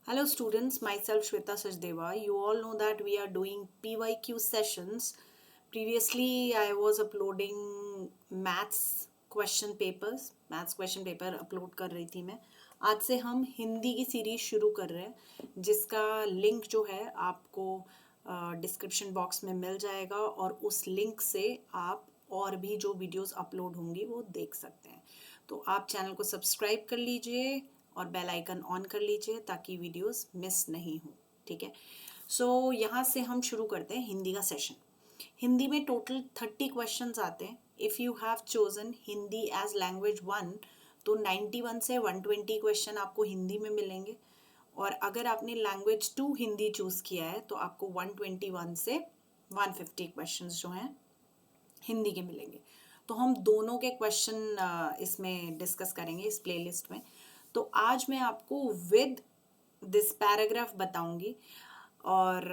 Hello students, myself Shweta Sachdeva. You all know that we are doing PYQ sessions. Previously I was uploading maths question paper upload कर रही थी मैं. आज से हम हिंदी की सीरीज शुरू कर रहे हैं जिसका लिंक जो है आपको डिस्क्रिप्शन बॉक्स में मिल जाएगा और उस लिंक से आप और भी जो वीडियोस अपलोड होंगी वो देख सकते हैं. तो आप चैनल को सब्सक्राइब कर लीजिए और बेल आइकन ऑन कर लीजिए ताकि वीडियोस मिस नहीं हो. ठीक है. सो यहाँ से हम शुरू करते हैं हिंदी का सेशन. हिंदी में टोटल 30 क्वेश्चंस आते हैं. If you have chosen Hindi as language 1 तो 91 से 120 क्वेश्चन आपको हिंदी में मिलेंगे और अगर आपने लैंग्वेज 2 हिंदी चूज़ किया है तो आपको 121 से 150 क्वेश्चंस जो हैं हिंदी के मिलेंगे. तो हम दोनों के क्वेश्चन इसमें डिस्कस करेंगे इस प्लेलिस्ट में. तो आज मैं आपको विद दिस पैराग्राफ बताऊंगी और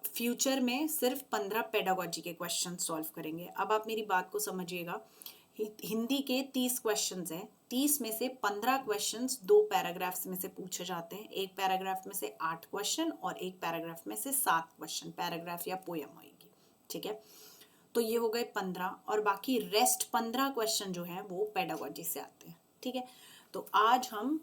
फ्यूचर में सिर्फ 15 पेडागोजी के क्वेश्चन सॉल्व करेंगे. अब आप मेरी बात को समझिएगा. हिंदी के 30 क्वेश्चंस हैं. 30 में से 15 क्वेश्चंस 2 पैराग्राफ्स में से पूछे जाते हैं. एक पैराग्राफ में से 8 क्वेश्चन और एक पैराग्राफ में से 7 क्वेश्चन. पैराग्राफ या पोयम होगी. ठीक है. तो ये हो गए 15 और बाकी रेस्ट 15 क्वेश्चन जो हैं वो पेडागोजी से आते हैं. ठीक है. तो आज हम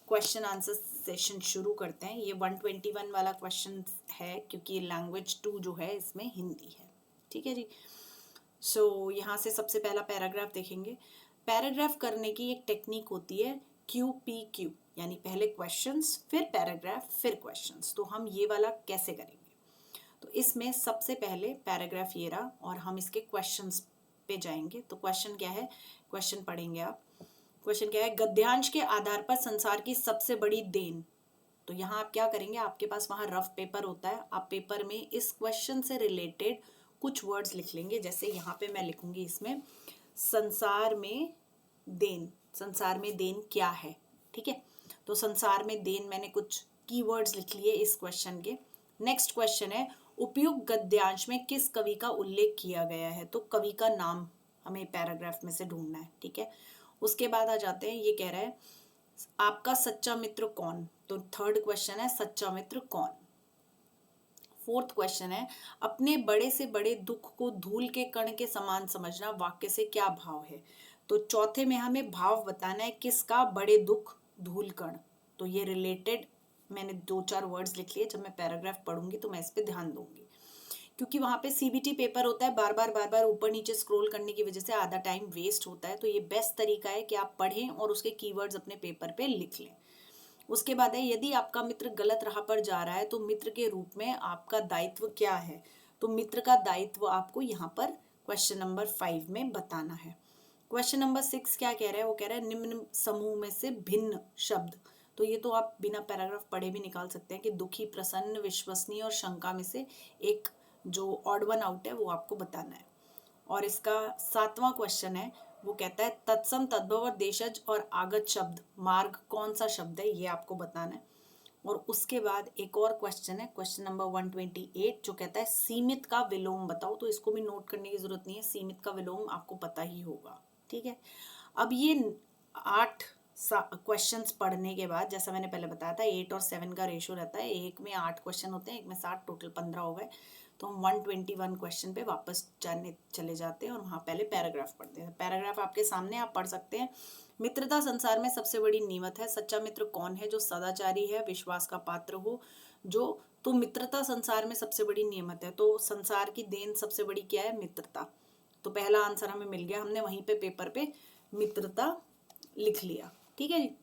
क्वेश्चन आंसर सेशन शुरू करते हैं. ये 121 वाला क्वेश्चन है क्योंकि लैंग्वेज 2 जो है इसमें हिंदी है. ठीक है जी. सो यहाँ से सबसे पहला पैराग्राफ देखेंगे. पैराग्राफ करने की एक टेक्निक होती है QPQ, यानी पहले क्वेश्चंस फिर पैराग्राफ फिर क्वेश्चंस. तो हम ये वाला कैसे करेंगे? तो इसमें सबसे पहले पैराग्राफ ये रहा और हम इसके क्वेश्चंस पे जाएंगे. तो क्वेश्चन क्या है? क्वेश्चन पढ़ेंगे आप. क्वेश्चन क्या है? गद्यांश के आधार पर संसार की सबसे बड़ी देन. तो यहाँ आप क्या करेंगे? आपके पास वहाँ रफ पेपर होता है. आप पेपर में इस क्वेश्चन से रिलेटेड कुछ वर्ड्स लिख लेंगे. जैसे यहाँ पे मैं लिखूंगी इसमें संसार में देन. संसार में देन क्या है? ठीक है. तो संसार में देन मैंने कुछ कीवर्ड्स लिख लिए इस क्वेश्चन के. नेक्स्ट क्वेश्चन है उपयुक्त गद्यांश में किस कवि का उल्लेख किया गया है? तो कवि का नाम हमें पैराग्राफ में से ढूंढना है. ठीक है. उसके बाद आ जाते हैं. ये कह रहा है आपका सच्चा मित्र कौन? तो थर्ड क्वेश्चन है सच्चा मित्र कौन. फोर्थ क्वेश्चन है अपने बड़े से बड़े दुख को धूल के कण के समान समझना वाक्य से क्या भाव है? तो चौथे में हमें भाव बताना है किसका? बड़े दुख धूल कण. तो ये रिलेटेड मैंने 2-4 वर्ड्स लिख लिए. जब मैं पैराग्राफ पढ़ूंगी तो मैं इस पर ध्यान दूंगी क्योंकि वहाँ पे CBT पेपर होता है. बार बार ऊपर नीचे स्क्रॉल करने की वजह से आधा टाइम वेस्ट होता है. तो ये बेस्ट तरीका है कि आप पढ़ें और उसके कीवर्ड्स अपने पेपर पे लिख लें. उसके बाद है यदि आपका मित्र गलत राह पर जा रहा है तो मित्र के रूप में आपका दायित्व क्या है? तो मित्र का दायित्व आपको यहाँ पर क्वेश्चन नंबर 5 में बताना है. क्वेश्चन नंबर 6 क्या कह रहा है? वो कह रहा है निम्न समूह में से भिन्न शब्द. तो ये तो आप बिना पैराग्राफ पढ़े भी निकाल सकते हैं कि दुखी, प्रसन्न, विश्वसनीय और शंका में से एक जो ऑड वन आउट है वो आपको बताना है. और इसका 7वां क्वेश्चन है वो कहता है तत्सम, तद्भव और देशज और आगत शब्द मार्ग कौन सा शब्द है? ये आपको बताना है. और उसके बाद एक और क्वेश्चन है क्वेश्चन नंबर 128 जो कहता है सीमित का विलोम बताओ. तो इसको भी नोट करने की जरूरत नहीं है. सीमित का विलोम आपको पता ही होगा. ठीक है. अब ये 8 क्वेश्चंस पढ़ने के बाद जैसा मैंने पहले बताया था 8 और 7 का रेशो रहता है. एक में 8 क्वेश्चन होते हैं, एक में 7, टोटल 15 हो गए. तो हम 121 क्वेश्चन पे वापस चले जाते हैं और वहाँ पहले पैराग्राफ पढ़ते हैं. पैराग्राफ आपके सामने, आप पढ़ सकते हैं. मित्रता संसार में सबसे बड़ी नीमत है. सच्चा मित्र कौन है? जो सदाचारी है, विश्वास का पात्र हो, जो. तो मित्रता संसार में सबसे बड़ी नियमत है. तो संसार की देन सबसे बड़ी क्या है? मित्रता. तो पहला आंसर हमें मिल गया. हमने वहीं पे पेपर पे मित्रता लिख लिया. ठीक है जी.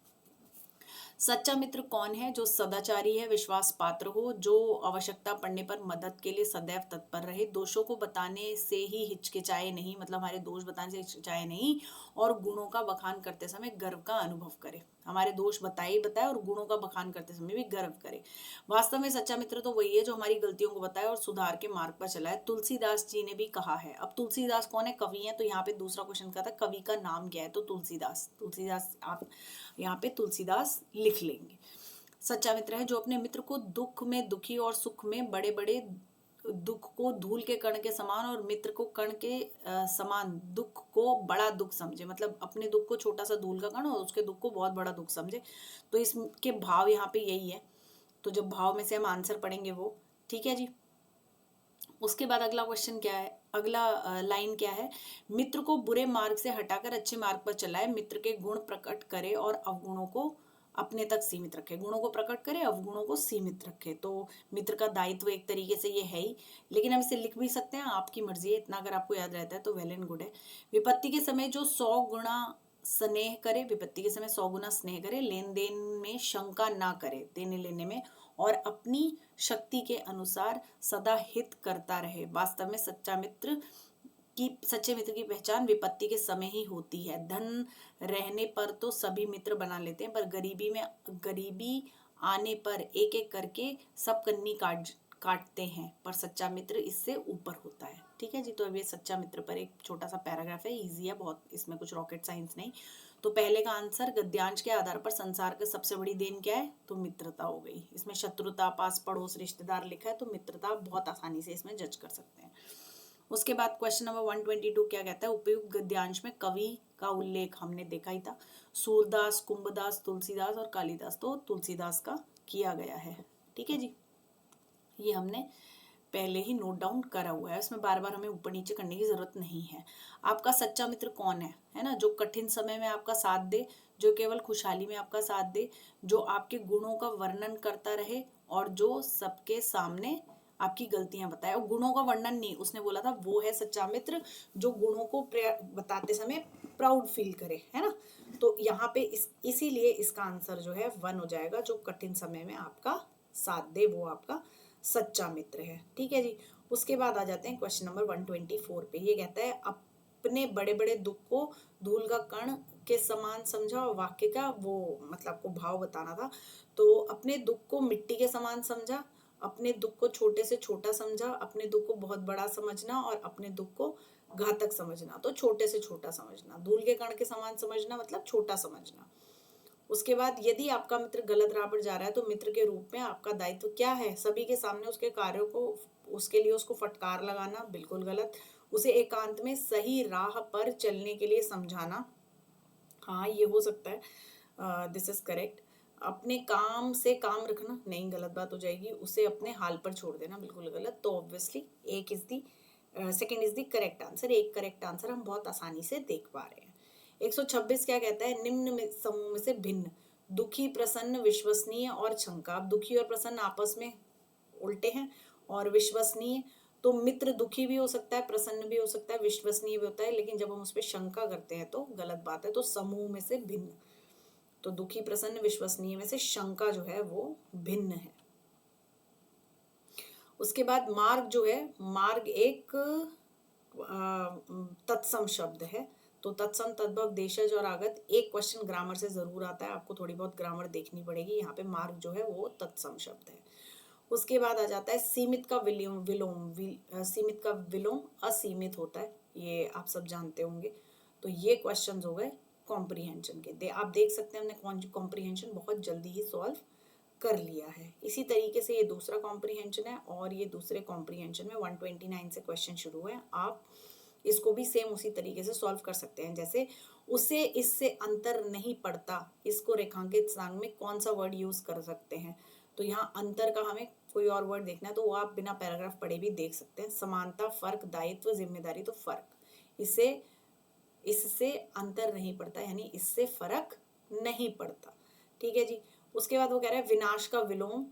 सच्चा मित्र कौन है? जो सदाचारी है, विश्वास पात्र हो, जो आवश्यकता पड़ने पर मदद के लिए सदैव तत्पर रहे, दोषों को बताने से ही हिचकिचाए नहीं, मतलब हमारे दोष बताने से हिचकिचाए नहीं, और गुणों का बखान करते समय गर्व का अनुभव करे. हमारे दोष बताए और गुणों का बखान करते समय भी गर्व करे. वास्तव में सच्चा मित्र तो वही है जो हमारी गलतियों को बताए और सुधार के मार्ग पर चलाए. तुलसीदास जी ने भी कहा है. अब तुलसीदास कौन है? कवि है. तो यहाँ पे दूसरा क्वेश्चन का था कवि का नाम क्या है? तो तुलसीदास. आप यहाँ पे तुलसीदास लिख लेंगे. सच्चा मित्र है जो अपने मित्र को दुख में दुखी और सुख में बड़े बड़े दुख को धूल के कण के समान और मित्र को कण के समान दुख को बड़ा दुख समझे. मतलब अपने दुख को छोटा सा धूल का कण और उसके दुख को बहुत बड़ा दुख समझे. तो इसके भाव यहाँ पे यही है. तो जब भाव में से हम आंसर पढ़ेंगे वो, ठीक है जी। उसके बाद अगला क्वेश्चन क्या है, अगला लाइन क्या है, मित्र को बुरे मार्ग से हटाकर अच्छे मार्ग पर चलाए, मित्र के गुण प्रकट करे और अवगुणों को अपने तक सीमित रखे। गुणों को प्रकट करे, अवगुणों को सीमित रखे। तो मित्र का दायित्व एक तरीके से ये है ही, लेकिन हम इसे लिख भी सकते हैं, आपकी मर्जी है। इतना अगर आपको याद रहता है तो वेल एंड गुड है। विपत्ति के समय जो 100 गुना स्नेह करे, विपत्ति के समय 100 गुना स्नेह करे, लेन देन में शंका ना करे, देने लेने में, और अपनी शक्ति के अनुसार सदा हित करता रहे। वास्तव में सच्चे मित्र की पहचान विपत्ति के समय ही होती है। धन रहने पर तो सभी मित्र बना लेते हैं, पर गरीबी आने पर एक एक करके सब कन्नी काटते हैं, पर सच्चा मित्र इससे ऊपर होता है। ठीक है जी। तो अब ये सच्चा मित्र पर एक छोटा सा पैराग्राफ है, इजी है बहुत, इसमें कुछ रॉकेट साइंस नहीं। तो पहले का आंसर, गद्यांश के आधार पर संसार की सबसे बड़ी देन क्या है, तो मित्रता हो गई। इसमें शत्रुता, पास पड़ोस, रिश्तेदार लिखा है, तो मित्रता बहुत आसानी से इसमें जज कर सकते हैं। उसके बाद क्वेश्चन नंबर 122 क्या कहता है, उपयुक्त गद्यांश में कवि का उल्लेख हमने देखा ही था, सूरदास, कुंभदास, तुलसीदास और कालिदास। तो तुलसीदास का किया गया है। ठीक है जी, ये हमने पहले ही नोट डाउन करा हुआ है, इसमें बार बार हमें ऊपर नीचे करने की जरूरत नहीं है। आपका सच्चा मित्र कौन है ना, जो कठिन समय में आपका साथ दे, जो केवल खुशहाली में आपका साथ दे, जो आपके गुणों का वर्णन करता रहे और जो सबके सामने आपकी गलतियां बताए। और गुणों का वर्णन नहीं, उसने बोला था वो है सच्चा मित्र जो गुणों को बताते समय प्राउड फील करे, है ना। तो यहाँ पे इसीलिए इसका आंसर जो है 1 हो जाएगा, जो कठिन समय में आपका साथ दे वो आपका सच्चा मित्र है। ठीक है जी। उसके बाद आ जाते हैं क्वेश्चन नंबर 124 पे। ये कहता है, अपने बड़े बड़े दुख को धूल का कण के समान समझा, और वाक्य का वो मतलब आपको भाव बताना था। तो अपने दुख को मिट्टी के समान समझा, अपने दुख को छोटे से छोटा समझा, अपने दुख को बहुत बड़ा समझना, और अपने दुख को घातक समझना। तो छोटे से छोटा समझना, धूल के कण के समान समझना मतलब छोटा समझना। उसके बाद, यदि आपका मित्र गलत राह पर जा रहा है तो मित्र के रूप में आपका दायित्व क्या है, सभी के सामने उसके कार्यों को, उसके लिए उसको फटकार लगाना, बिल्कुल गलत। उसे एकांत में सही राह पर चलने के लिए समझाना, हाँ ये हो सकता है, दिस इज करेक्ट। अपने काम से काम रखना, नहीं, गलत बात हो जाएगी। उसे अपने हाल पर छोड़ देना, बिल्कुल गलत। तो obviously second is the correct answer. एक करेक्ट आंसर हम बहुत आसानी से देख पा रहे हैं। 126 क्या कहता है, निम्न समूह में से भिन्न, दुखी, प्रसन्न, विश्वसनीय और शंका। अब दुखी और प्रसन्न आपस में उल्टे हैं, और विश्वसनीय, तो मित्र दुखी भी हो सकता है, प्रसन्न भी हो सकता है, विश्वसनीय भी होता है, लेकिन जब हम उस पर शंका करते हैं तो गलत बात है। तो समूह में से भिन्न, तो दुखी, प्रसन्न, विश्वसनीय में से शंका जो है वो भिन्न है। उसके बाद मार्ग जो है, मार्ग एक तत्सम शब्द है। तो तत्सम, तद्भव, देशज और आगत, एक क्वेश्चन ग्रामर से जरूर आता है, आपको थोड़ी बहुत ग्रामर देखनी पड़ेगी। यहाँ पे मार्ग जो है वो तत्सम शब्द है। उसके बाद आ जाता है सीमित का सीमित का विलोम असीमित होता है, ये आप सब जानते होंगे। तो ये क्वेश्चन हो गए कॉम्प्रीहेंशन के। आप देख सकते हैं हमने कॉम्प्रीहेंशन बहुत जल्दी ही सॉल्व कर लिया है। इसी तरीके से ये दूसरा कॉम्प्रीहेंशन है, और ये दूसरे कॉम्प्रीहेंशन में 129 से क्वेश्चन शुरू है। आप इसको भी सेम उसी तरीके से सॉल्व कर सकते हैं। जैसे, उसे इससे अंतर नहीं पड़ता, इसको रेखांकित स्थान में कौन सा वर्ड यूज कर सकते हैं। तो यहाँ अंतर का हमें कोई और वर्ड देखना है तो वो आप बिना पैराग्राफ पढ़े भी देख सकते हैं। समानता, फर्क, दायित्व, जिम्मेदारी, तो फर्क, इससे अंतर नहीं पड़ता, यानी इससे फर्क नहीं पड़ता। ठीक है जी। उसके बाद वो कह रहा है विनाश का विलोम,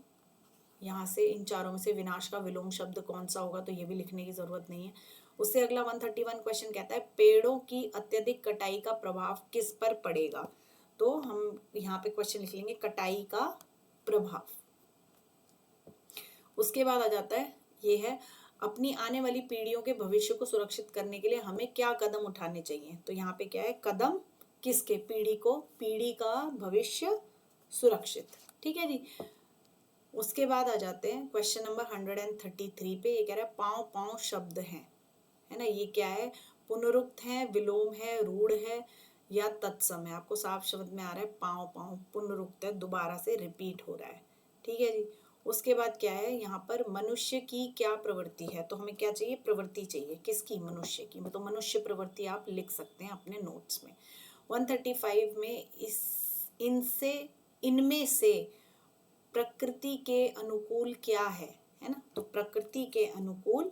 यहाँ से इन चारों में से विनाश का विलोम शब्द कौन सा होगा, तो ये भी लिखने की जरूरत नहीं है। उससे अगला 131 क्वेश्चन कहता है, पेड़ों की अत्यधिक कटाई का प्रभाव किस पर पड़ेगा। तो हम यहाँ पे क्वेश्चन लिख लेंगे कटाई का प्रभाव। उसके बाद आ जाता है, ये है, अपनी आने वाली पीढ़ियों के भविष्य को सुरक्षित करने के लिए हमें क्या कदम उठाने चाहिए। तो यहाँ पे क्या है, कदम किसके, पीढ़ी का भविष्य सुरक्षित। ठीक है जी। उसके बाद आ जाते हैं क्वेश्चन नंबर 133 पे। ये कह रहा है पांव पांव शब्द हैं, है ना। ये क्या है, पुनरुक्त है, विलोम है, रूढ़ है, या तत्सम है। आपको साफ शब्द में आ रहा है पांव पांव, पुनरुक्त है, दोबारा से रिपीट हो रहा है। ठीक है जी। उसके बाद क्या है, यहाँ पर मनुष्य की क्या प्रवृत्ति है। तो हमें क्या चाहिए, प्रवृत्ति चाहिए, किसकी, मनुष्य की। तो मनुष्य प्रवृत्ति आप लिख सकते हैं अपने नोट्स में। 135 में इनमें से प्रकृति के अनुकूल क्या है ना। तो प्रकृति के अनुकूल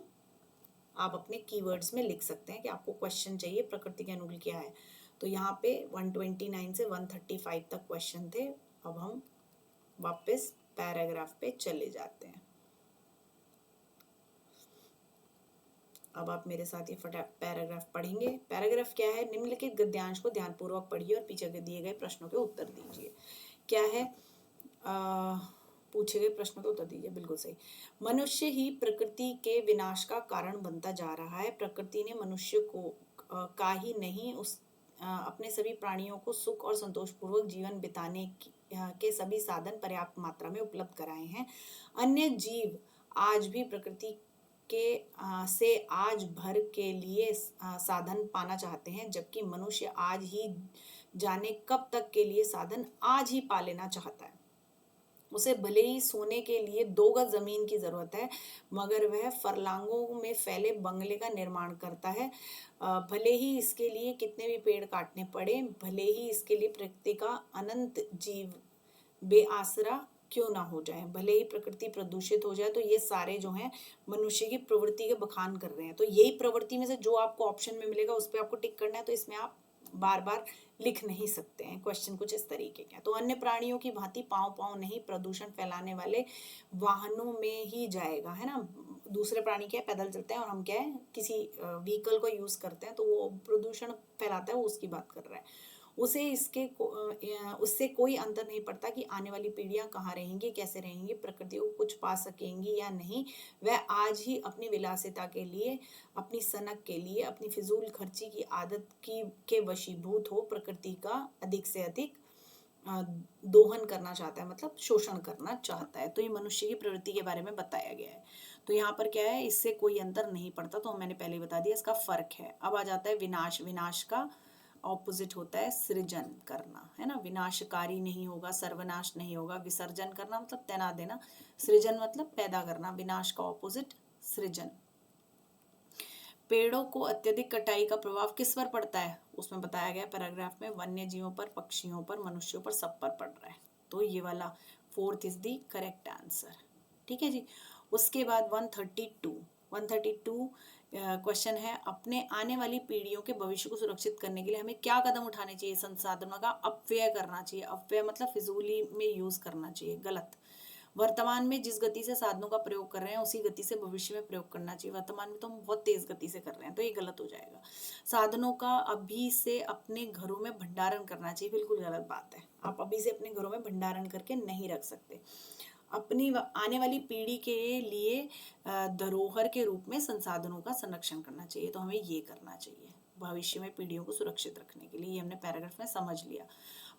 आप अपने कीवर्ड्स में लिख सकते हैं कि आपको क्वेश्चन चाहिए प्रकृति के अनुकूल क्या है। तो यहाँ पे 129 से 135 तक क्वेश्चन थे। अब हम वापस पैराग्राफ पे चले जाते हैं। अब आप मेरे साथ ये पैराग्राफ पढ़ेंगे। पैराग्राफ क्या है? निम्नलिखित गद्यांश को ध्यानपूर्वक पढ़िए और पीछे दिए गए प्रश्नों के उत्तर दीजिए। क्या है? पूछे गए प्रश्नों के उत्तर दीजिए। बिल्कुल सही। मनुष्य ही प्रकृति के विनाश का कारण बनता जा रहा है। प्रकृति ने मनुष्य को का ही नहीं अपने सभी प्राणियों को सुख और संतोषपूर्वक जीवन बिताने के सभी साधन पर्याप्त मात्रा में उपलब्ध कराए हैं। अन्य जीव आज भी प्रकृति से आज भर के लिए साधन पाना चाहते हैं, जबकि मनुष्य आज ही जाने कब तक के लिए साधन आज ही पा लेना चाहता है। उसे भले ही सोने के लिए 2 गज जमीन की जरूरत है, मगर वह फरलांगों में फैले बंगले का निर्माण करता है। भले ही इसके लिए कितने भी पेड़ काटने पड़े, भले ही इसके लिए प्रकृति का अनंत जीव बेआसरा क्यों ना हो जाए, भले ही प्रकृति प्रदूषित हो जाए। तो ये सारे जो हैं मनुष्य की प्रवृत्ति के बखान कर रहे हैं। तो यही प्रवृत्ति में से जो आपको ऑप्शन में मिलेगा उस पर आपको टिक करना है। तो इसमें आप बार बार लिख नहीं सकते हैं। क्वेश्चन कुछ इस तरीके के हैं। तो अन्य प्राणियों की भांति पाँव नहीं प्रदूषण फैलाने वाले वाहनों में ही जाएगा, है ना। दूसरे प्राणी क्या है? पैदल चलते हैं, और हम क्या है? किसी व्हीकल को यूज करते हैं, तो वो प्रदूषण फैलाता है, वो उसकी बात कर रहा है। उससे कोई अंतर नहीं पड़ता कि आने वाली पीढ़ियां कहाँ रहेंगी, कैसे रहेंगी, प्रकृति को कुछ पा सकेंगी या नहीं। वह आज ही अपनी विलासिता के लिए, अपनी सनक के लिए, अपनी फिजूल खर्ची की आदत के वशीभूत हो प्रकृति का अधिक से अधिक दोहन करना चाहता है, मतलब शोषण करना चाहता है। तो ये मनुष्य की प्रवृत्ति के बारे में बताया गया है। तो यहाँ पर क्या है? इससे कोई अंतर नहीं पड़ता। तो मैंने पहले बता दिया, इसका फर्क है। अब आ जाता है विनाश। विनाश का ऑपोजिट होता है सृजन करना, है ना। विनाशकारी नहीं होगा, सर्वनाश नहीं होगा। विसर्जन करना मतलब तना देना, सृजन मतलब पैदा करना। विनाश का ऑपोजिट सृजन। पेड़ों को अत्यधिक कटाई का प्रभाव किस पर पड़ता है? उसमें बताया गया पैराग्राफ में, वन्य जीवों पर, पक्षियों पर, मनुष्यों पर, सब पर पड़ रहा है। तो ये वाला 4th is the correct answer. ठीक है जी। उसके बाद 132 क्वेश्चन है, अपने आने वाली पीढ़ियों के भविष्य को सुरक्षित करने के लिए हमें क्या कदम उठाने चाहिए? संसाधनों का अपव्यय करना चाहिए। अपव्यय मतलब फिजूली में यूज करना चाहिए, गलत। वर्तमान में जिस गति से साधनों का प्रयोग कर रहे हैं उसी गति से भविष्य में प्रयोग करना चाहिए। वर्तमान में तो हम बहुत तेज गति से कर रहे हैं, तो ये गलत हो जाएगा। साधनों का अभी से अपने घरों में भंडारण करना चाहिए, बिल्कुल गलत बात है। आप अभी से अपने घरों में भंडारण करके नहीं रख सकते। अपनी आने वाली पीढ़ी के लिए धरोहर के रूप में संसाधनों का संरक्षण करना चाहिए। तो हमें ये करना चाहिए भविष्य में पीढ़ियों को सुरक्षित रखने के लिए। ये हमने पैराग्राफ में समझ लिया।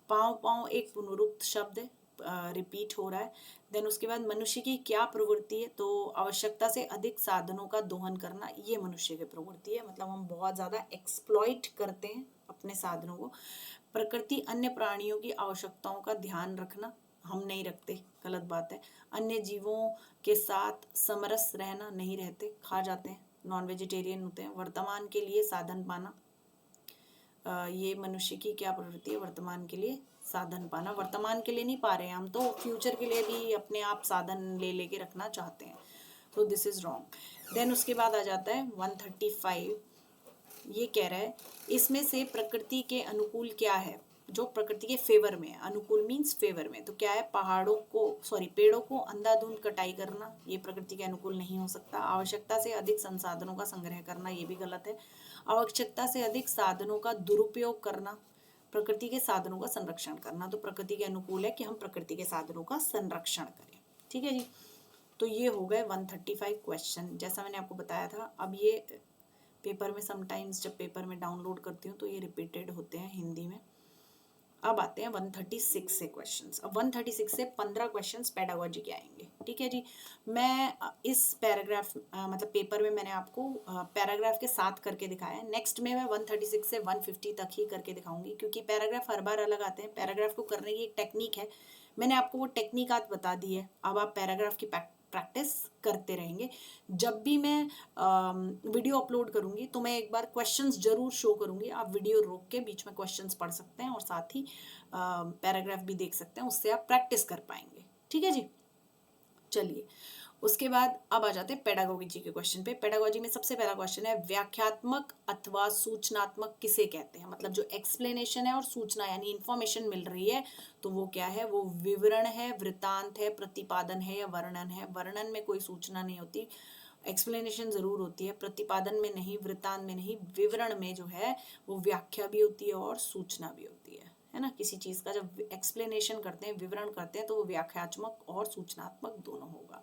पाँव एक पुनरुक्त शब्द है, रिपीट हो रहा है। देन उसके बाद मनुष्य की क्या प्रवृत्ति है? तो आवश्यकता से अधिक साधनों का दोहन करना, ये मनुष्य की प्रवृत्ति है। मतलब हम बहुत ज्यादा एक्सप्लॉइट करते हैं अपने साधनों को। प्रकृति अन्य प्राणियों की आवश्यकताओं का ध्यान रखना, हम नहीं रखते, गलत बात है। अन्य जीवों के साथ समरस रहना, नहीं रहते, खा जाते हैं, नॉन वेजिटेरियन होते हैं। वर्तमान के लिए साधन पाना, ये मनुष्य की क्या प्रवृत्ति है? वर्तमान के लिए साधन पाना। वर्तमान के लिए नहीं पा रहे हैं हम, तो फ्यूचर के लिए भी अपने आप साधन ले लेके रखना चाहते हैं। तो दिस इज रॉन्ग। देन उसके बाद आ जाता है 135। ये कह रहा है, इसमें से प्रकृति के अनुकूल क्या है? जो प्रकृति के फेवर में है। अनुकूल मीन्स फेवर में। तो क्या है? पेड़ों को अंधाधुंध कटाई करना, ये प्रकृति के अनुकूल नहीं हो सकता। आवश्यकता से अधिक संसाधनों का संग्रह करना, ये भी गलत है। आवश्यकता से अधिक साधनों का दुरुपयोग करना, प्रकृति के साधनों का संरक्षण करना। तो प्रकृति के अनुकूल है कि हम प्रकृति के साधनों का संरक्षण करें। ठीक है जी। तो ये हो गए 135 क्वेश्चन, जैसा मैंने आपको बताया था। अब ये पेपर में समटाइम्स जब पेपर में डाउनलोड करती हूँ तो ये रिपीटेड होते हैं हिंदी में। अब आते हैं 136 से क्वेश्चंस। अब 136 से 15 क्वेश्चंस पेडागोजी के आएंगे। ठीक है जी। मैं इस पैराग्राफ मतलब पेपर में मैंने आपको पैराग्राफ के साथ करके दिखाया है। नेक्स्ट में मैं 136 से 150 तक ही करके दिखाऊंगी, क्योंकि पैराग्राफ हर बार अलग आते हैं। पैराग्राफ को करने की एक टेक्निक है, मैंने आपको वो टेक्निक आज बता दी है। अब आप पैराग्राफ की प्रैक्टिस करते रहेंगे। जब भी मैं वीडियो अपलोड करूंगी तो मैं एक बार क्वेश्चंस जरूर शो करूंगी। आप वीडियो रोक के बीच में क्वेश्चंस पढ़ सकते हैं और साथ ही पैराग्राफ भी देख सकते हैं, उससे आप प्रैक्टिस कर पाएंगे। ठीक है जी। चलिए, उसके बाद अब आ जाते हैं पेडागोजी के क्वेश्चन पे। पेडागोजी में सबसे पहला क्वेश्चन है, व्याख्यात्मक अथवा सूचनात्मक किसे कहते हैं? मतलब जो एक्सप्लेनेशन है और सूचना यानी इंफॉर्मेशन मिल रही है तो वो क्या है? वो विवरण है, वृतांत है, प्रतिपादन है या वर्णन है। वर्णन में कोई सूचना नहीं होती, एक्सप्लेनेशन जरूर होती है, प्रतिपादन में नहीं, वृतांत में नहीं, विवरण में जो है वो व्याख्या भी होती है और सूचना भी होती है ना। किसी चीज का जब एक्सप्लेनेशन करते हैं, विवरण करते हैं, तो वो व्याख्यात्मक और सूचनात्मक दोनों होगा।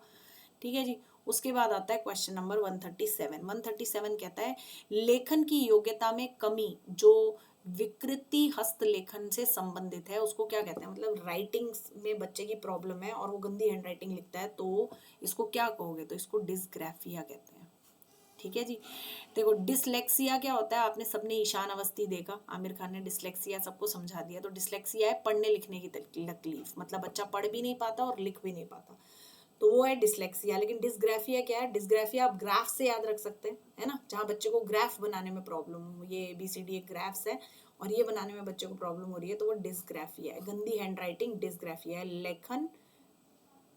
ठीक है जी। उसके बाद आता है क्वेश्चन नंबर 137। 137 कहता है, लेखन की योग्यता में कमी जो विकृति हस्तलेखन से संबंधित है उसको क्या कहते हैं? मतलब राइटिंग में बच्चे की प्रॉब्लम है और वो गंदी हैंडराइटिंग लिखता है तो इसको क्या कहोगे? तो इसको डिस्ग्राफिया कहते हैं। ठीक है जी। देखो, डिसलेक्सिया क्या होता है? आपने सबने ईशान अवस्थी देखा, आमिर खान ने डिसलेक्सिया सबको समझा दिया। तो डिसलेक्सिया है पढ़ने लिखने की तकलीफ, मतलब बच्चा पढ़ भी नहीं पाता और लिख भी नहीं पाता, तो वो है डिसलेक्सिया। लेकिन डिसग्राफिया क्या है? डिसग्राफिया आप ग्राफ से याद रख सकते हैं, है ना, जहाँ बच्चे को ग्राफ बनाने में प्रॉब्लम हो, ये ABCD एक ग्राफ्स है और ये बनाने में बच्चे को प्रॉब्लम हो रही है, तो वो डिसग्राफिया है। गंदी हैंडराइटिंग डिसग्राफिया है। लेखन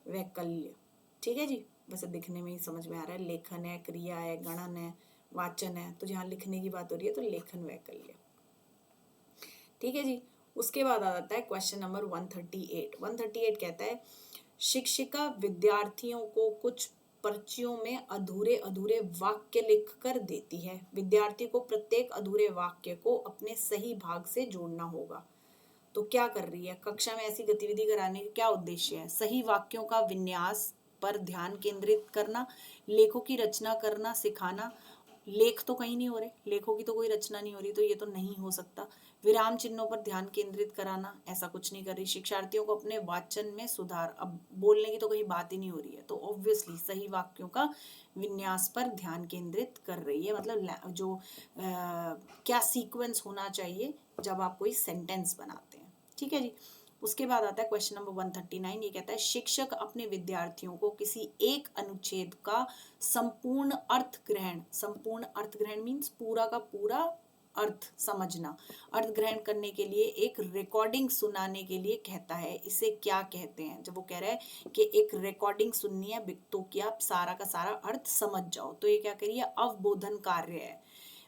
वैकल्य, ठीक है जी, वैसे दिखने में ही समझ में आ रहा है। लेखन है, क्रिया है, गणन है, वाचन है, तो जहाँ लिखने की बात हो रही है तो लेखन वैकल्य। ठीक है जी। उसके बाद आ जाता है क्वेश्चन नंबर 138। 138 कहता है, शिक्षिका विद्यार्थियों को कुछ पर्चियों में अधूरे अधूरे वाक्य लिख कर देती है। विद्यार्थी को प्रत्येक अधूरे वाक्य को अपने सही भाग से जोड़ना होगा। तो क्या कर रही है? कक्षा में ऐसी गतिविधि कराने का क्या उद्देश्य है? सही वाक्यों का विन्यास पर ध्यान केंद्रित करना, लेखों की रचना करना सिखाना। लेख तो कहीं नहीं हो रहे, लेखों की तो कोई रचना नहीं हो रही, तो ये तो नहीं हो सकता। विराम चिन्हों पर ध्यान केंद्रित कराना, ऐसा कुछ नहीं कर रही। शिक्षार्थियों को अपने वाचन में सुधार, अब बोलने की तो कहीं बात ही नहीं हो रही है, तो ऑब्वियसली सही वाक्यों का विन्यास पर ध्यान केंद्रित कर रही है। मतलब जो क्या सीक्वेंस होना चाहिए जब आप कोई सेंटेंस बनाते हैं। ठीक है जी। उसके बाद आता है क्वेश्चन नंबर 139। ये कहता है, शिक्षक अपने विद्यार्थियों को किसी एक अनुच्छेद का संपूर्ण अर्थ ग्रहण मीन्स पूरा का पूरा अर्थ समझना, अर्थ ग्रहण करने के लिए एक रिकॉर्डिंग सुनाने के लिए कहता है। इसे क्या कहते हैं? जब वो कह रहा है कि एक रिकॉर्डिंग सुननी है तो कि आप सारा का सारा अर्थ समझ जाओ, तो ये क्या करिए? अवबोधन कार्य है।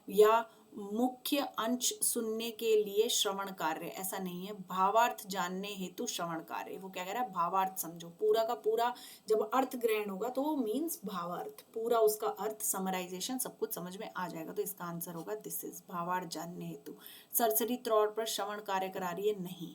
या मुख्य अंश सुनने के लिए श्रवण कार्य, ऐसा नहीं है। भावार्थ जानने हेतु श्रवण कार्य, वो क्या कह रहा है? भावार्थ समझो, पूरा का पूरा जब अर्थ ग्रहण होगा तो वो मीन्स भावार्थ, पूरा उसका अर्थ समराइजेशन सब कुछ समझ में आ जाएगा। तो इसका आंसर होगा दिस इज भावार्थ जानने हेतु। सरसरी तौर पर श्रवण कार्य करा रही है, नहीं।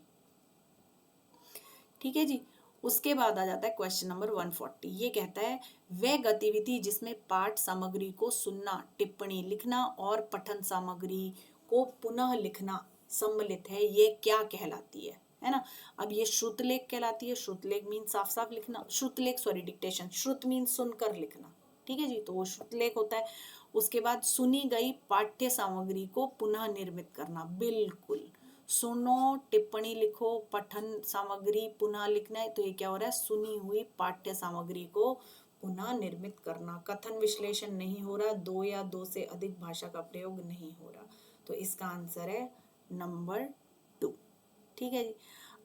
ठीक है जी। उसके बाद आ जाता है क्वेश्चन नंबर 140। ये कहता है, वह गतिविधि जिसमें पाठ सामग्री को सुनना, टिप्पणी लिखना और पठन सामग्री को पुनः लिखना सम्मिलित है, ये क्या कहलाती है ना। अब ये श्रुतलेख कहलाती है। श्रुतलेख मीन साफ साफ लिखना, श्रुतलेख सॉरी डिक्टेशन, श्रुत मीन सुनकर लिखना। ठीक है जी, तो वो श्रुतलेख होता है। उसके बाद सुनी गई पाठ्य सामग्री को पुनः निर्मित करना, बिल्कुल सुनो, टिप्पणी लिखो, पठन सामग्री पुनः लिखना है, तो ये क्या हो रहा है? सुनी हुई पाठ्य सामग्री को पुनः निर्मित करना। कथन विश्लेषण नहीं हो रहा, दो या दो से अधिक भाषा का प्रयोग नहीं हो रहा, तो इसका आंसर है नंबर 2। ठीक है जी।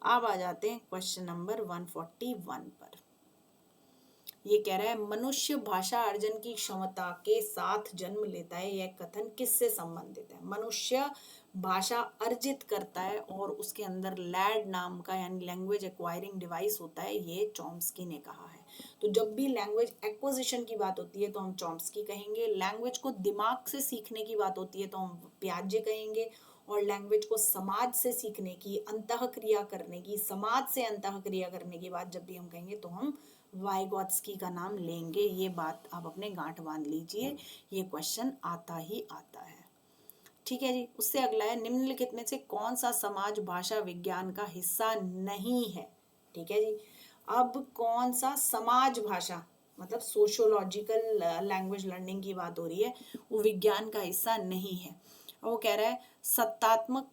अब आ जाते हैं क्वेश्चन नंबर 141 पर। ये कह रहा है, मनुष्य भाषा अर्जन की क्षमता के साथ जन्म लेता है, यह कथन किससे संबंधित है? मनुष्य भाषा अर्जित करता है और उसके अंदर लैड नाम का यानी लैंग्वेज एक्वायरिंग डिवाइस होता है, ये चॉम्स्की ने कहा है। तो जब भी लैंग्वेज एक्विजिशन की बात होती है तो हम चॉम्स्की कहेंगे, लैंग्वेज को दिमाग से सीखने की बात होती है तो हम पियाजे कहेंगे, और लैंग्वेज को समाज से सीखने की, अंतःक्रिया करने की, समाज से अंतःक्रिया करने की बात जब भी हम कहेंगे तो हम वाइगॉत्स्की का नाम लेंगे। ये बात आप अपने गांठ बांध लीजिए, ये क्वेश्चन आता ही आता है। ठीक है जी। उससे अगला है, निम्नलिखित में से कौन सा समाज भाषा विज्ञान का हिस्सा नहीं है? ठीक है जी। अब कौन सा समाज भाषा, मतलब सोशियोलॉजिकल लैंग्वेज लर्निंग की बात हो रही है, वो विज्ञान का हिस्सा नहीं है। और वो कह रहा है, सत्तात्मक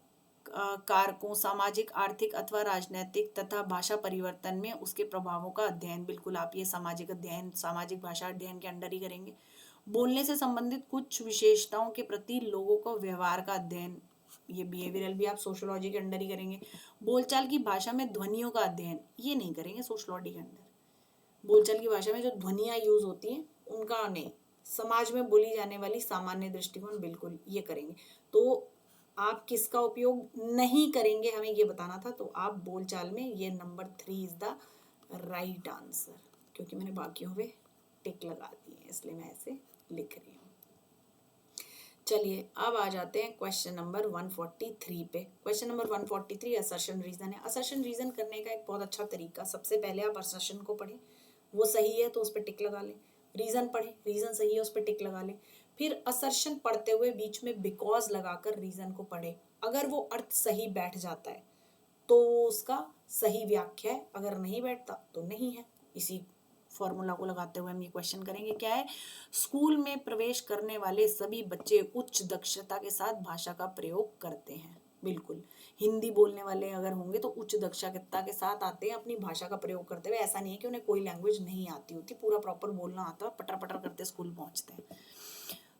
कारकों सामाजिक, आर्थिक अथवा राजनैतिक तथा भाषा परिवर्तन में उसके प्रभावों का अध्ययन, बिल्कुल आप ये सामाजिक अध्ययन, सामाजिक भाषा अध्ययन के अंडर ही करेंगे। बोलने से संबंधित कुछ विशेषताओं के प्रति लोगों को व्यवहार का अध्ययन, ये बिहेवियरल भी आप सोशियोलॉजी के अंडर ही करेंगे। बोलचाल की भाषा में ध्वनियों का अध्ययन, ये नहीं करेंगे सोशियोलॉजी के अंडर। बोलचाल की भाषा में जो ध्वनियाँ यूज होती हैं उनका नहीं, समाज में बोली जाने वाली सामान्य दृष्टिकोण बिल्कुल ये करेंगे। तो आप किसका उपयोग नहीं करेंगे हमें ये बताना था, तो आप बोलचाल में ये number 3 is the right answer, क्योंकि मैंने बाकियों पे टिक लगा दी है इसलिए मैं ऐसे लिख रही हूँ। चलिए अब आ जाते हैं क्वेश्चन नंबर 143 पे। क्वेश्चन नंबर 143 असर्शन रीजन है। असर्शन रीजन करने का एक बहुत अच्छा तरीका, सबसे पहले आप असर्शन को पढ़ें, वो सही है तो उस पर टिक लगा लें। रीजन पढ़ें, रीजन सही है उस पर टिक लगा लें। फिर असर्शन पढ़ते हुए बीच में बिकॉज लगाकर रीजन को पढ़े। अगर वो अर्थ सही बैठ जाता है तो उसका सही व्याख्या है, अगर नहीं बैठता तो नहीं है। इसी फॉर्मूला को लगाते हुए हम ये क्वेश्चन करेंगे। क्या है? स्कूल में प्रवेश करने वाले सभी बच्चे उच्च दक्षता के साथ भाषा का प्रयोग करते हैं। बिल्कुल, हिंदी बोलने वाले अगर होंगे तो उच्च दक्षता के साथ आते हैं अपनी भाषा का प्रयोग करते हुए। ऐसा नहीं है कि उन्हें कोई लैंग्वेज नहीं आती होती, पूरा प्रॉपर बोलना आता है, पटर पटर करते स्कूल पहुंचते हैं।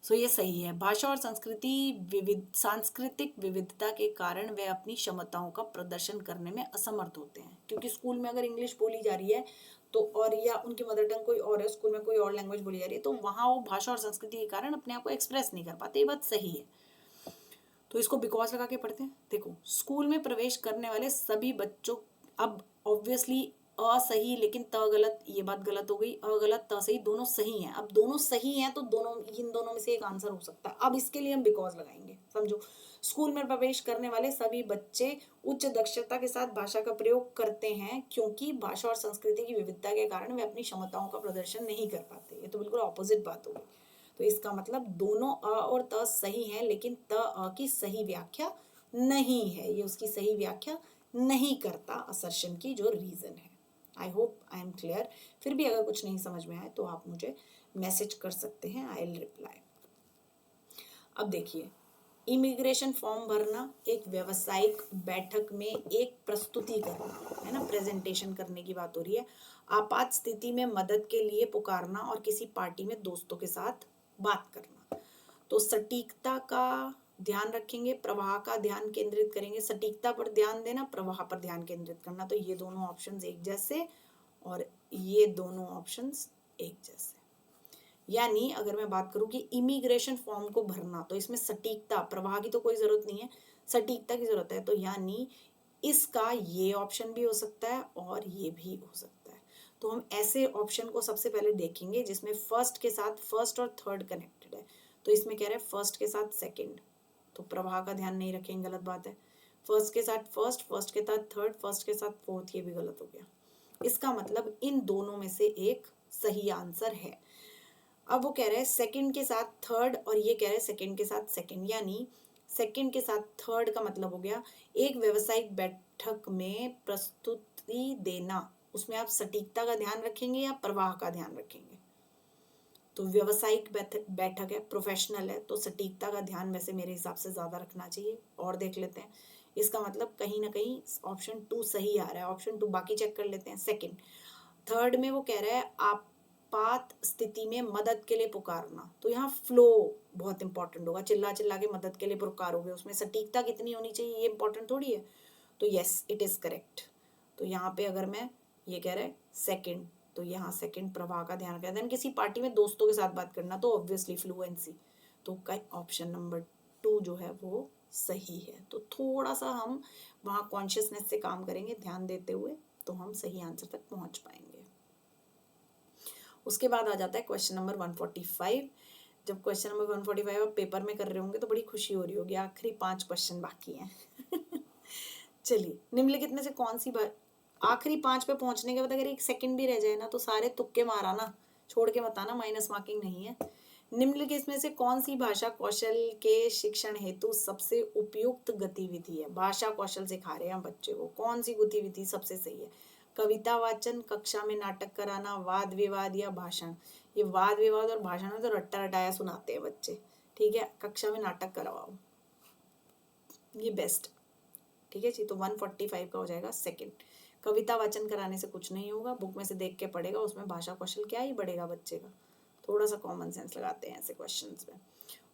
सो ये सही है। भाषा और सांस्कृतिक विविधता के कारण वे अपनी क्षमताओं का प्रदर्शन करने में असमर्थ होते हैं, क्योंकि स्कूल में अगर इंग्लिश बोली जा रही है तो, और या उनकी मदर टंग कोई और है, स्कूल में कोई और लैंग्वेज बोली जा रही है, तो वहाँ वो भाषा और संस्कृति के कारण अपने आप को एक्सप्रेस नहीं कर पाते। ये बात सही है, तो इसको बिकॉज लगा के पढ़ते हैं। देखो, स्कूल में प्रवेश करने वाले सभी बच्चों, अब ऑब्वियसली असही लेकिन त गलत, ये बात गलत हो गई। अगलत त सही, दोनों सही हैं। अब दोनों सही हैं तो दोनों, इन दोनों में से एक आंसर हो सकता है। अब इसके लिए हम बिकॉज लगाएंगे, समझो। स्कूल में प्रवेश करने वाले सभी बच्चे उच्च दक्षता के साथ भाषा का प्रयोग करते हैं, क्योंकि भाषा और संस्कृति की विविधता के कारण वे अपनी क्षमताओं का प्रदर्शन नहीं कर पाते। ये तो बिल्कुल ऑपोजिट बात हो गई। तो इसका मतलब दोनों अ और त सही हैं, लेकिन त अ की सही व्याख्या नहीं है, ये उसकी सही व्याख्या नहीं करता असर्शन की जो रीजन है। I hope I am clear. फिर भी अगर कुछ नहीं समझ में आए तो आप मुझे मैसेज कर सकते हैं, आई विल रिप्लाई। अब देखिए, इमिग्रेशन फॉर्म भरना, एक व्यावसायिक बैठक में एक प्रस्तुति करना है ना, प्रेजेंटेशन करने की बात हो रही है। आपात स्थिति में मदद के लिए पुकारना और किसी पार्टी में दोस्तों के साथ बात करना। तो सटीकता का ध्यान रखेंगे, प्रवाह का ध्यान केंद्रित करेंगे। सटीकता पर ध्यान देना, प्रवाह पर ध्यान केंद्रित करना। तो ये दोनों ऑप्शंस एक जैसे और ये दोनों ऑप्शंस एक जैसे। यानी अगर मैं बात करूं कि इमिग्रेशन फॉर्म को भरना, तो इसमें सटीकता, प्रवाह की तो कोई जरूरत नहीं है, सटीकता की जरूरत है। तो यानी इसका ये ऑप्शन भी हो सकता है और ये भी हो सकता है। तो हम ऐसे ऑप्शन को सबसे पहले देखेंगे जिसमें फर्स्ट के साथ फर्स्ट और थर्ड कनेक्टेड है। तो इसमें कह रहे हैं फर्स्ट के साथ सेकंड, तो प्रवाह का ध्यान नहीं रखेंगे, गलत बात है। फर्स्ट के साथ फर्स्ट, फर्स्ट के साथ थर्ड, फर्स्ट के साथ फोर्थ, ये भी गलत हो गया। इसका मतलब इन दोनों में से एक सही आंसर है। अब वो कह रहे हैं सेकंड के साथ थर्ड और ये कह रहे हैं सेकंड के साथ सेकंड, यानी सेकंड के साथ थर्ड का मतलब हो गया एक व्यावसायिक बैठक में प्रस्तुति देना। उसमें आप सटीकता का ध्यान रखेंगे या प्रवाह का ध्यान रखेंगे? तो व्यावसायिक बैठक है, प्रोफेशनल है, तो सटीकता का ध्यान वैसे मेरे हिसाब से ज्यादा रखना चाहिए। और देख लेते हैं, इसका मतलब कहीं ना कहीं ऑप्शन 2 सही आ रहा है। ऑप्शन 2 बाकी चेक कर लेते हैं। सेकंड, थर्ड में वो कह रहा है आपात स्थिति में मदद के लिए पुकारना, तो यहाँ फ्लो बहुत इंपॉर्टेंट होगा। चिल्ला चिल्ला के मदद के लिए पुकारोगे, उसमें सटीकता कितनी होनी चाहिए ये इंपॉर्टेंट थोड़ी है। तो यस, इट इज करेक्ट। तो यहाँ पे अगर मैं, ये कह रहा है सेकंड, तो यहाँ सेकंड प्रवाह का ध्यान रखना। देन किसी पार्टी में दोस्तों के साथ बात करना, तो ऑब्वियसली फ्लुएंसी। तो ऑप्शन नंबर 2 जो है वो सही है। तो थोड़ा सा हम वहाँ कॉन्शियसनेस से काम करेंगे, ध्यान देते हुए, तो हम सही आंसर तक पहुंच पाएंगे। उसके बाद आ जाता है क्वेश्चन नंबर 145। जब क्वेश्चन नंबर 145 आप पेपर में कर रहे होंगे तो बड़ी खुशी हो रही होगी, आखिरी 5 क्वेश्चन बाकी हैं। चलिए, निम्नलिखित में से कौन सी बात, आखिरी 5 पे पहुंचने के बाद अगर एक सेकंड भी रह जाए ना तो सारे तुक्के मारा ना, छोड़ के मत आना, माइनस मार्किंग नहीं है। निम्नलिखित में से कौन सी भाषा कौशल के शिक्षण हेतु सबसे उपयुक्त गतिविधि है? भाषा कौशल सिखा रहे हैं हम बच्चे को, कौन सी गतिविधि सबसे सही है? कविता वाचन, कक्षा में नाटक कराना, वाद विवाद या भाषण? ये वाद विवाद और भाषण में तो रट्टा रटाया सुनाते हैं बच्चे, ठीक है। कक्षा में नाटक करवाओ, ये बेस्ट, ठीक है जी। तो 145 का हो जाएगा सेकंड। कविता वाचन कराने से कुछ नहीं होगा, बुक में से देख के पढ़ेगा, उसमें भाषा कौशल क्या ही बढ़ेगा बच्चे का। थोड़ा सा कॉमन सेंस लगाते हैं ऐसे क्वेश्चंस में।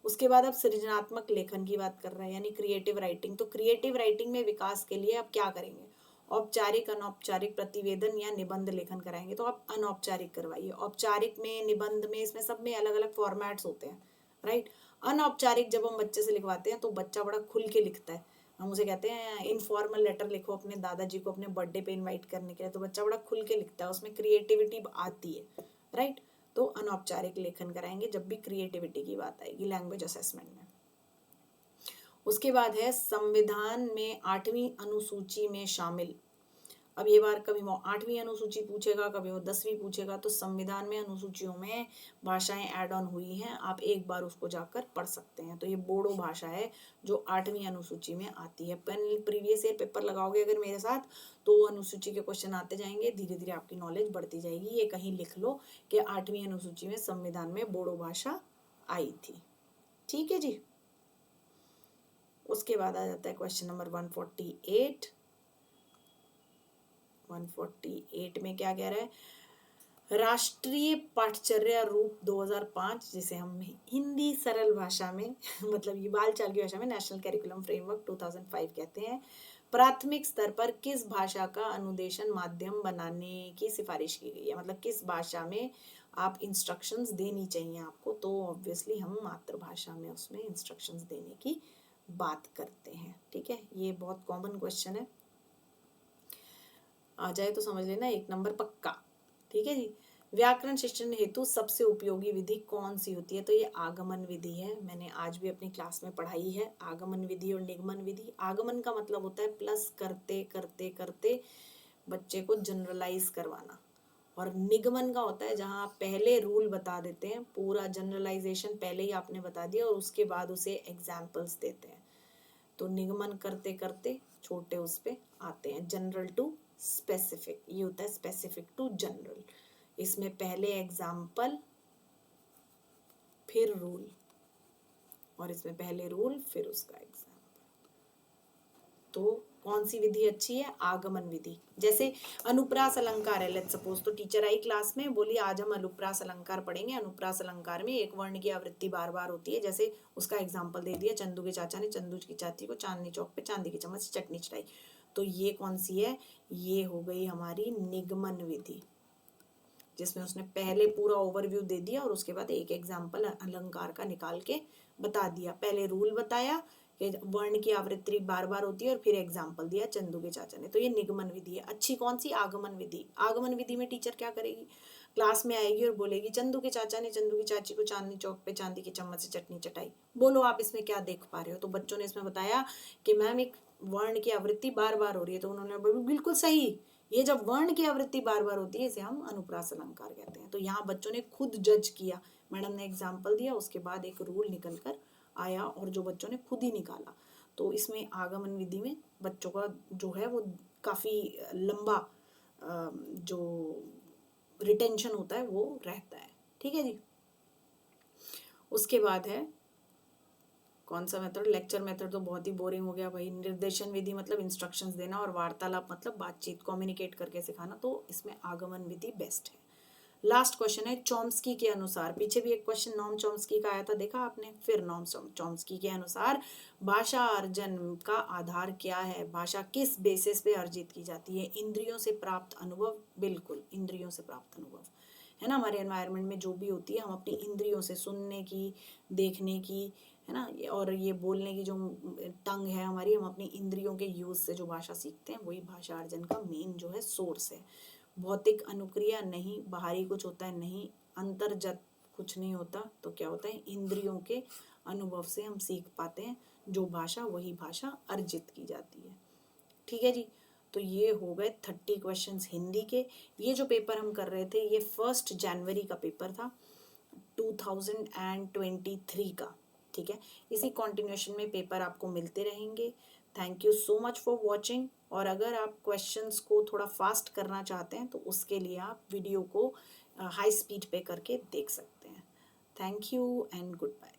उसके बाद अब सृजनात्मक लेखन की बात कर रहे हैं, यानी क्रिएटिव राइटिंग। तो क्रिएटिव राइटिंग में विकास के लिए आप क्या करेंगे? औपचारिक अनौपचारिक प्रतिवेदन या निबंध लेखन कराएंगे तो आप अनौपचारिक करवाइए। औपचारिक में, निबंध में, इसमें सब में अलग अलग फॉर्मेट्स होते हैं, राइट। अनौपचारिक जब हम बच्चे से लिखवाते हैं तो बच्चा बड़ा खुल के लिखता है। हम उसे कहते हैं इनफॉर्मल लेटर लिखो अपने दादाजी को अपने बर्थडे पे इनवाइट करने के लिए, तो बच्चा बड़ा खुल के लिखता है, उसमें क्रिएटिविटी आती है, राइट। तो अनौपचारिक लेखन कराएंगे जब भी क्रिएटिविटी की बात आएगी लैंग्वेज असेसमेंट में। उसके बाद है संविधान में 8वीं अनुसूची में शामिल। अब ये बार कभी वो 8वीं अनुसूची पूछेगा, कभी वो 10वीं पूछेगा, तो संविधान में अनुसूचियों में भाषाएं ऐड ऑन हुई हैं, आप एक बार उसको जाकर पढ़ सकते हैं। तो ये बोडो भाषा है जो 8वीं अनुसूची में आती है। प्रीवियस ईयर पेपर लगाओगे अगर मेरे साथ तो अनुसूची के क्वेश्चन आते जाएंगे, धीरे धीरे आपकी नॉलेज बढ़ती जाएगी। ये कहीं लिख लो कि 8वीं अनुसूची में संविधान में बोडो भाषा आई थी, ठीक है जी। उसके बाद आ जाता है क्वेश्चन नंबर 148 में क्या कह रहा है, राष्ट्रीय पाठचर्या रूप 2005, जिसे हम हिंदी सरल भाषा में मतलब ये बाल चाल की भाषा में नेशनल कैरिकुलम फ्रेमवर्क 2005 कहते हैं, प्राथमिक स्तर पर किस भाषा का अनुदेशन माध्यम बनाने की सिफारिश की गई है। मतलब किस भाषा में आप इंस्ट्रक्शंस देनी चाहिए आपको, तो ऑब्वियसली हम मातृभाषा में उसमें इंस्ट्रक्शंस देने की बात करते हैं, ठीक है। ये बहुत कॉमन क्वेश्चन है, आ जाए तो समझ लेना 1 नंबर पक्का, ठीक है जी। व्याकरण शिक्षण हेतु सबसे उपयोगी विधि कौन सी होती है, तो ये आगमन विधि है। मैंने आज भी अपनी क्लास में पढ़ाई है आगमन विधि और निगमन विधि। आगमन का मतलब होता है प्लस करते करते करते बच्चे को जनरलाइज करवाना, और निगमन का होता है जहाँ आप पहले रूल बता देते हैं, पूरा जनरलाइजेशन पहले ही आपने बता दिया और उसके बाद उसे एग्जाम्पल्स देते हैं। तो निगमन करते करते छोटे उस पे आते हैं, जनरल टू स्पेसिफिक, ये होता है स्पेसिफिक टू जनरल। इसमें पहले एग्जाम्पल फिर रूल, और इसमें पहले रूल फिर उसका एग्जाम्पल। तो कौन सी विधि अच्छी है, आगमन विधि। जैसे अनुप्रास अलंकार है, लेट्स सपोज, तो टीचर आई क्लास में, बोली आज हम अनुप्रास अलंकार पढ़ेंगे। अनुप्रास अलंकार में एक वर्ण की आवृत्ति बार बार होती है, जैसे उसका एग्जाम्पल दे दिया, चंदू के चाचा ने चंदू की चाची को चांदनी चौक पे चांदी की चम्मच से चटनी चटाई। तो ये कौन सी है, ये हो गई हमारी निगमन विधि, जिसमें उसने पहले पूरा ओवरव्यू दे दिया और उसके बाद एक एग्जाम्पल अलंकार का निकाल के बता दिया। पहले रूल बताया कि वर्ण की आवृत्ति बार बार होती है और फिर एग्जाम्पल दिया चंदू के चाचा ने। तो ये निगमन विधि है। अच्छी कौन सी, आगमन विधि। आगमन विधि में टीचर क्या करेगी, क्लास में आएगी और बोलेगी चंदू के चाचा ने चंदू की चाची को चांदनी चौक पे चांदी की चम्मच से चटनी चटाई। बोलो आप इसमें क्या देख पा रहे हो। तो बच्चों ने इसमें बताया कि मैम एक वर्ण की आवृत्ति बार बार हो रही है, तो उन्होंने बिल्कुल सही, ये जब वर्ण की आवृत्ति बार बार होती है इसे हम अनुप्रास अलंकार कहते हैं। तो यहाँ बच्चों ने खुद जज किया, मैडम ने एग्जाम्पल दिया, उसके बाद एक रूल निकल कर आया और जो बच्चों ने खुद ही निकाला। तो इसमें आगमन विधि में बच्चों का जो है वो काफ़ी लंबा जो रिटेंशन होता है वो रहता है, ठीक है जी। उसके बाद है कौन सा मेथड, लेक्चर मेथड तो बहुत ही बोरिंग हो गया भाई। निर्देशन विधि मतलब इंस्ट्रक्शंस देना, और वार्तालाप मतलब बातचीत, कम्युनिकेट करके सिखाना, तो इसमें आगमन विधि बेस्ट है। लास्ट क्वेश्चन है चॉम्स्की के अनुसार, पीछे भी एक क्वेश्चन नॉम चॉम्स्की का आया था, देखा आपने, फिर नॉम चॉम्स्की के अनुसार भाषा अर्जन का आधार क्या है, भाषा किस बेसिस पे अर्जित की जाती है, इंद्रियों से प्राप्त अनुभव, बिल्कुल इंद्रियों से प्राप्त अनुभव है ना। हमारे एनवायरनमेंट में जो भी होती है हम अपनी इंद्रियों से, सुनने की, देखने की, है ना, और ये बोलने की जो टंग है हमारी, हम अपनी इंद्रियों के यूज से जो भाषा सीखते हैं वही भाषा अर्जन का मेन जो है सोर्स है। भौतिक अनुक्रिया नहीं, बाहरी कुछ होता है नहीं, अंतर्गत कुछ नहीं होता, तो क्या होता है, इंद्रियों के अनुभव से हम सीख पाते हैं जो भाषा, वही भाषा अर्जित की जाती है, ठीक है जी। तो ये हो गए 30 क्वेश्चंस हिंदी के। ये जो पेपर हम कर रहे थे ये 1 जनवरी का पेपर था 2023 का, ठीक है। इसी कॉन्टिन्यूशन में पेपर आपको मिलते रहेंगे। Thank you so much for watching. और अगर आप क्वेश्चंस को थोड़ा फास्ट करना चाहते हैं तो उसके लिए आप वीडियो को हाई स्पीड पे करके देख सकते हैं। Thank you and good bye.